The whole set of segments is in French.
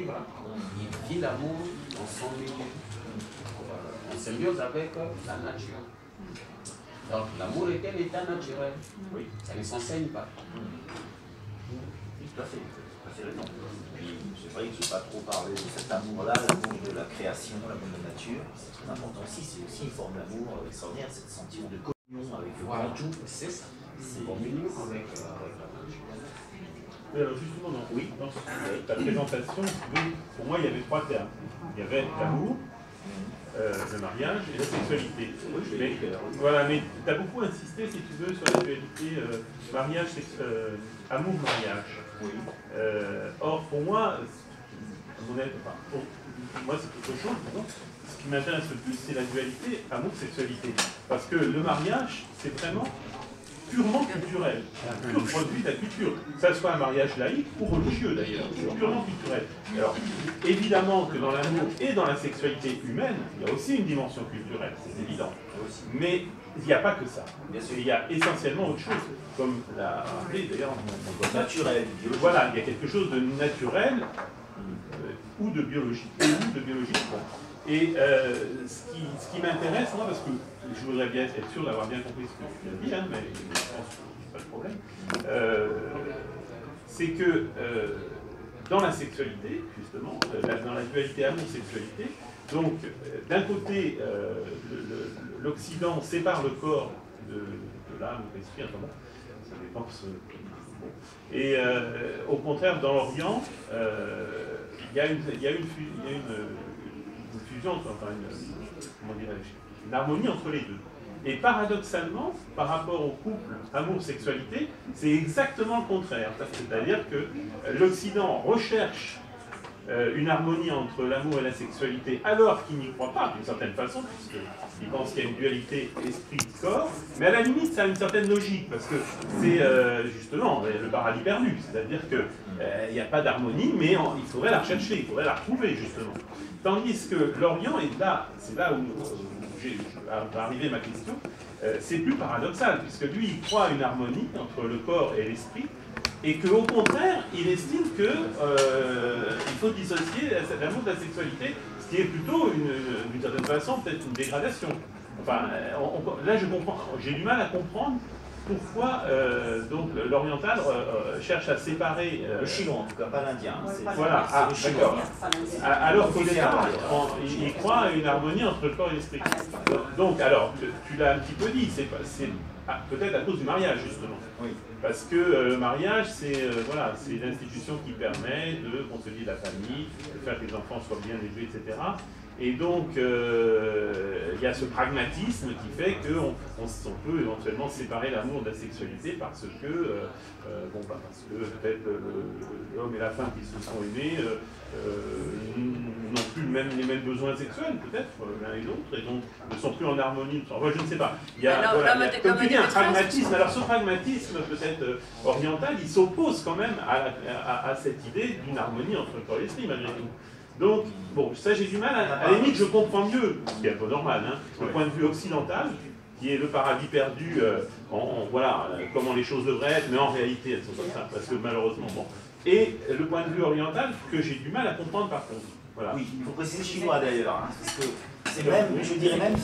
voilà. Il vit l'amour dans son milieu, en symbiose avec la nature. Donc l'amour est un état naturel. Oui. Ça ne s'enseigne pas. Tout à fait. C'est raison. C'est vrai que je n'ai pas trop parlé de cet amour-là, l'amour de la création, l'amour de la nature. C'est très important aussi, c'est aussi une forme d'amour extraordinaire, c'est le sentiment de communion avec le grand tout. C'est ça. C'est communion avec la nature. Alors justement, dans ta présentation, pour moi, il y avait trois termes. Il y avait l'amour, le mariage et la sexualité. Mais, voilà, mais tu as beaucoup insisté, si tu veux, sur la dualité mariage, amour, mariage. Oui. Or, pour moi, moi c'est quelque chose, ce qui m'intéresse le plus, c'est la dualité amour-sexualité. Parce que le mariage, c'est vraiment purement culturel, pur produit de la culture, que ce soit un mariage laïque ou religieux d'ailleurs, purement culturel. Alors, évidemment que dans l'amour et dans la sexualité humaine, il y a aussi une dimension culturelle, c'est évident. Mais il n'y a pas que ça. Il y a essentiellement autre chose, comme l'a rappelé d'ailleurs mon naturel. Voilà, il y a quelque chose de naturel ou de biologique. Et ce qui m'intéresse, moi, parce que je voudrais bien être sûr d'avoir bien compris ce que tu viens de dire, mais je pense que c'est pas le problème, c'est que dans la sexualité, justement, dans la dualité amour-sexualité, donc d'un côté, l'Occident sépare le corps de l'âme ou de l'esprit, enfin bon, ça dépend bon. Et au contraire, dans l'Orient, il y a une fusion, enfin une harmonie entre les deux. Et paradoxalement, par rapport au couple amour-sexualité, c'est exactement le contraire. C'est-à-dire que l'Occident recherche une harmonie entre l'amour et la sexualité, alors qu'il n'y croit pas, d'une certaine façon, puisqu'il pense qu'il y a une dualité esprit-corps, mais à la limite, ça a une certaine logique, parce que c'est justement le paradis perdu, c'est-à-dire qu'il n'y a pas d'harmonie, mais il faudrait la rechercher, il faudrait la retrouver, justement. Tandis que l'Orient, et là, c'est là où va arriver ma question, c'est plus paradoxal, puisque lui, il croit à une harmonie entre le corps et l'esprit, et qu'au contraire, il estime qu'il faut dissocier l'amour de la sexualité, ce qui est plutôt, d'une certaine façon, peut-être une dégradation. Enfin, là, je comprends, j'ai du mal à comprendre pourquoi donc l'oriental cherche à séparer... le chinois, en tout cas, pas l'indien. Voilà, d'accord. Alors qu'au départ, il croit à une harmonie entre le corps et l'esprit. Donc, alors, tu l'as un petit peu dit, c'est peut-être à cause du mariage, justement. Oui. Parce que le mariage, c'est voilà, l'institution qui permet de consolider la famille, de faire que les enfants soient bien élevés, etc. Et donc, il y a ce pragmatisme qui fait qu'on peut éventuellement séparer l'amour de la sexualité parce que, parce que peut-être l'homme et la femme qui se sont aimés n'ont plus les mêmes besoins sexuels, peut-être, l'un et l'autre, et donc ne sont plus en harmonie. Enfin, je ne sais pas. Il y a, comme tu dis, un pragmatisme. Alors, ce pragmatisme, peut-être oriental, il s'oppose quand même à cette idée d'une harmonie entre le corps et l'esprit, malgré tout. Donc, bon, ça j'ai du mal, à la limite je comprends mieux, ce qui est un peu normal, hein, le point de vue occidental, qui est le paradis perdu, voilà, comment les choses devraient être, mais en réalité elles sont comme ça, parce que malheureusement, bon. Et le point de vue oriental, que j'ai du mal à comprendre par contre. Voilà. Oui, il faut préciser chinois d'ailleurs, hein, parce que c'est même, je dirais même,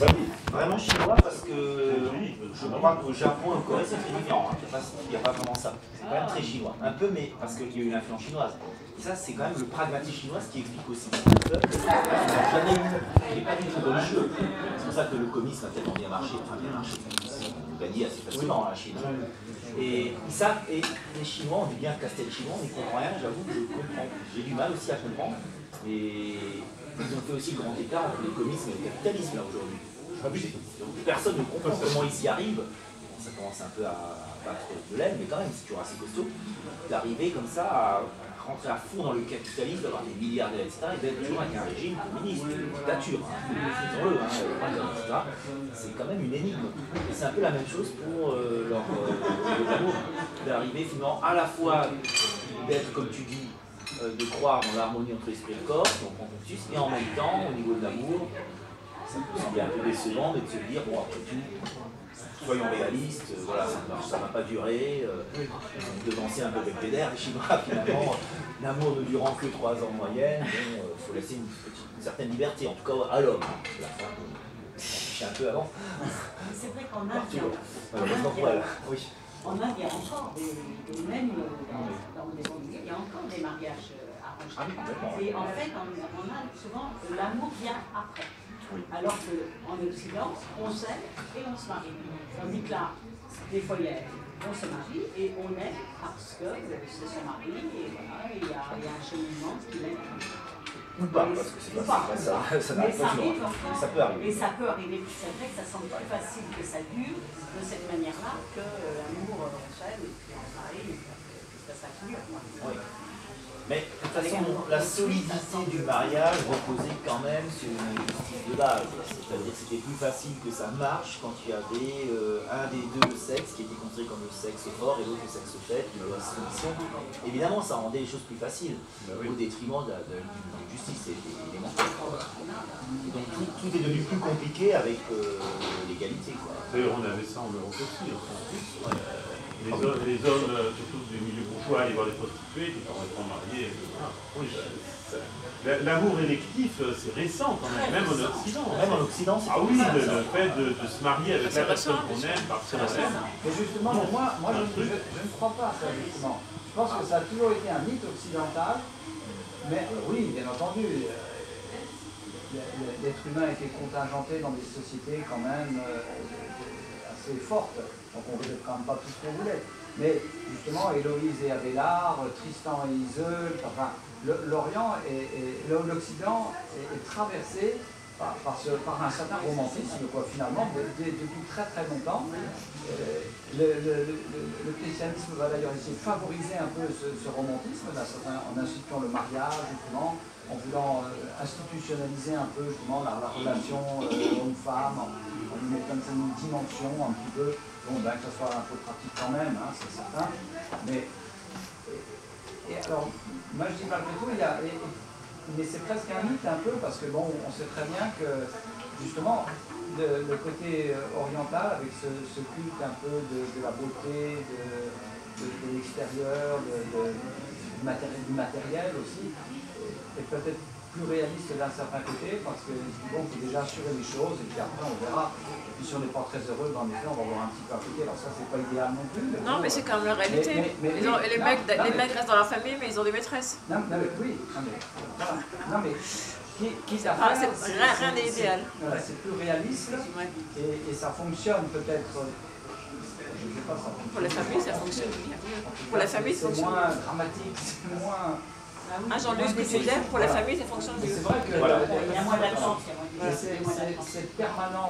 vraiment chinois, parce que je crois qu'au Japon et en Corée c'est très différent, hein, il n'y a pas vraiment ça. C'est quand même très chinois, un peu, mais parce qu'il y a eu l'influence chinoise. Et ça, c'est quand même le pragmatisme chinois, ce qui explique aussi que le peuple jamais eu, il n'est pas du tout religieux. C'est pour ça que le communisme a tellement bien marché, on gagnait assez facilement la Chine. Et ils savent, et les Chinois, on dit bien Castel chinois, on n'y comprend rien, j'avoue que je comprends. J'ai du mal aussi à comprendre. Et ils ont fait aussi le grand écart entre le communisme et le capitalisme là aujourd'hui. Personne ne comprend comment ils y arrivent. Ça commence un peu à battre de l'aile, mais quand même, c'est toujours assez costaud d'arriver comme ça à rentrer à fond dans le capitalisme, d'avoir des milliardaires, etc., et d'être toujours avec un régime communiste, une dictature, disons-le, etc. C'est quand même une énigme. Et c'est un peu la même chose pour leur amour, d'arriver finalement à la fois d'être, comme tu dis, de croire dans l'harmonie entre l'esprit et le corps, si on prend Confucius, et en même temps, au niveau de l'amour, ça peut sembler un peu décevant, mais de se dire, bon, après tout, soyons réalistes, voilà, ça ne va pas durer, devancer un peu avec Pédère, les Chinois finalement, l'amour ne durant que 3 ans en moyenne, bon, faut laisser une certaine liberté, en tout cas à l'homme. La femme, on s'en un peu avant. C'est vrai qu'en Inde, il y a encore même dans des familles, il y a encore des mariages arrangés. Et en fait, en Inde, souvent, l'amour vient après. Alors qu'en Occident, on s'aime et on se marie. Tandis que là, des fois, on se marie et on aime parce que c'est son mari et voilà, il y a un cheminement qui l'aime. Ou pas, parce que c'est pas ça n'arrive pas toujours. Ça peut arriver. Et ça peut arriver. C'est vrai que ça semble plus facile que ça dure de cette manière-là que l'amour, on s'aime et puis on se marie et puis ça dure. Oui. Mais de toute façon, la solidité du mariage reposait quand même sur une justice de base. C'est-à-dire que c'était plus facile que ça marche quand il y avait un des deux sexes qui était considéré comme le sexe fort et l'autre le sexe faible, une loi de soumission. Évidemment, ça rendait les choses plus faciles, au détriment d'une justice élémentaire. Et donc tout est devenu plus compliqué avec l'égalité. D'ailleurs, on avait ça en Europe aussi, en France. Les hommes, surtout du milieu bourgeois, allaient voir des prostituées qui étant mariés. L'amour électif, c'est récent quand même, même en Occident. Même en Occident, c'est oui, le fait de se marier avec la personne qu'on aime, parce qu'on aime. Mais justement, moi je ne crois pas à ça, justement. Je pense que ça a toujours été un mythe occidental, mais oui, bien entendu, l'être humain a été contingenté dans des sociétés quand même assez fortes. Donc on ne voulait quand même pas tout ce qu'on voulait. Mais justement, Héloïse et Abélard, Tristan et Iseult, enfin, l'Orient et l'Occident est traversé par un certain romantisme, quoi, finalement, depuis très très longtemps. Le christianisme va d'ailleurs essayer de favoriser un peu ce romantisme, en instituant le mariage, justement, en voulant institutionnaliser un peu justement la relation homme-femme, en lui mettant une dimension un petit peu. Bon, ben, que ce soit un peu pratique quand même, hein, c'est certain. Mais alors, moi je dis malgré tout, mais c'est presque un mythe un peu, parce que bon, on sait très bien que justement, le côté oriental, avec ce culte un peu de la beauté, de l'extérieur, du matériel aussi, est peut-être plus réaliste d'un certain côté, parce que bon, il faut déjà assurer les choses, et puis après on verra. Et puis si on n'est pas très heureux, dans les faits, on va voir un petit peu à côté. Alors ça, c'est pas idéal non plus. Non, mais c'est quand même la réalité. Les mecs restent dans leur famille, mais ils ont des maîtresses. Non, mais oui. Non, mais quitte à faire, rien n'est idéal. Voilà, c'est plus réaliste, et ça fonctionne peut-être. Je sais pas, ça fonctionne. Pour la famille, ça fonctionne bien. Pour la famille, ça fonctionne. C'est moins dramatique, c'est moins. Ah, Jean-Luc, ce que tu disais, pour la famille, ça fonctionne mieux. C'est vrai que il y a moins d'attente. c'est permanent.